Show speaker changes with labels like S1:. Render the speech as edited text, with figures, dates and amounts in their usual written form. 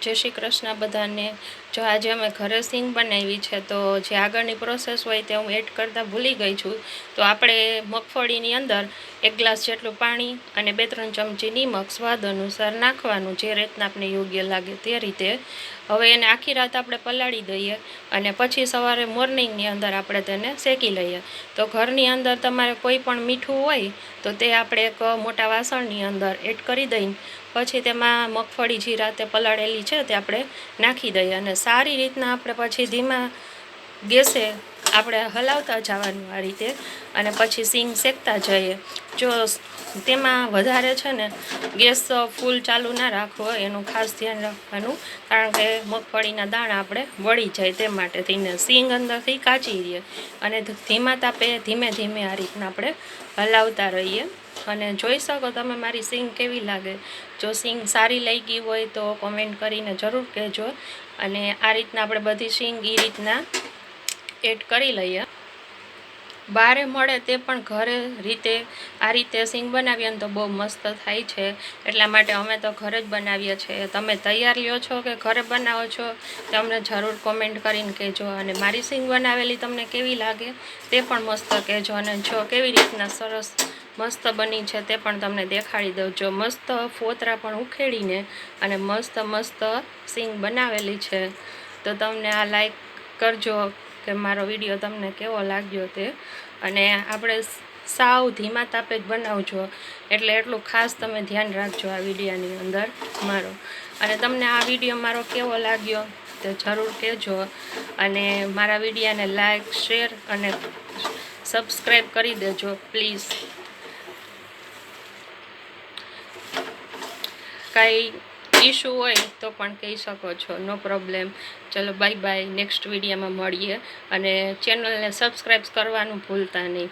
S1: જય શ્રી કૃષ્ણ બધાને। જો આજે અમે ઘરે સિંગ બનાવી છે, તો જે આગળની પ્રોસેસ હોય તે હું એડ કરતાં ભૂલી ગઈ છું। તો આપણે મગફળીની અંદર 1 ગ્લાસ જેટલું પાણી અને 2-3 ચમચી નિમક સ્વાદ અનુસાર નાખવાનું, જે રીતના આપણે યોગ્ય લાગે તે રીતે। હવે એને આખી રાત આપણે પલાળી દઈએ અને પછી સવારે મોર્નિંગની અંદર આપણે તેને શેકી લઈએ। તો ઘરની અંદર તમારે કોઈ પણ મીઠું હોય તો તે આપણે એક મોટા વાસણની અંદર એડ કરી દઈને પછી તેમાં મગફળી જે રાતે પલાળેલી છે તે આપણે નાખી દઈએ અને સારી રીતના આપણે પછી ધીમા ગેસે આપણે હલાવતા જવાનું આ રીતે, અને પછી સિંગ શેકતા જઈએ। જો તેમાં વધારે છે ને ગેસ ફૂલ ચાલુ ના રાખવો, એનું ખાસ ધ્યાન રાખવાનું, કારણ કે મગફળીના દાણા આપણે વળી જાય તે માટે થઈને સિંગ અંદરથી કાચી રહે। અને ધીમા તાપે ધીમે ધીમે આ રીતના આપણે હલાવતા રહીએ। અને જોઈ શકો તમે મારી સિંગ કેવી લાગે। જો સિંગ સારી લાગી હોય તો કોમેન્ટ કરીને જરૂર કહેજો। અને આ રીતના આપણે બધી સિંગ એ રીતના એડ કરી લઈએ। બારે મળે તે પણ ઘરે રીતે આ રીતે સિંગ બનાવીએ ને તો બહુ મસ્ત થાય છે, એટલા માટે અમે તો ઘરે જ બનાવીએ છીએ। તમે તૈયાર લ્યો છો કે ઘરે બનાવો છો તે અમને જરૂર કોમેન્ટ કરીને કહેજો। અને મારી સિંગ બનાવેલી તમને કેવી લાગે તે પણ મસ્ત કહેજો। અને જો કેવી રીતના સરસ મસ્ત બની છે તે પણ તમને દેખાડી દઉં। જો મસ્ત ફોતરા પણ ઉખેડીને અને મસ્ત સિંગ બનાવેલી છે, તો તમને આ લાઈક કરજો કે મારો વિડીયો તમને કેવો લાગ્યો તે। અને આપણે સાવ ધીમા તાપે જ બનાવજો, એટલે એટલું ખાસ તમે ધ્યાન રાખજો આ વિડીયોની અંદર મારો। અને તમને આ વિડીયો મારો કેવો લાગ્યો તે જરૂર કહેજો। અને મારા વિડીયોને લાઈક, શેર અને સબસ્ક્રાઈબ કરી દેજો પ્લીઝ। કાંઈ ઇશ્યુ હોય તો પણ કહી શકો છો, નો પ્રોબ્લેમ। ચલો બાય બાય, નેક્સ્ટ વિડીયોમાં મળીએ। અને ચેનલને સબસ્ક્રાઈબ કરવાનું ભૂલતા નહીં।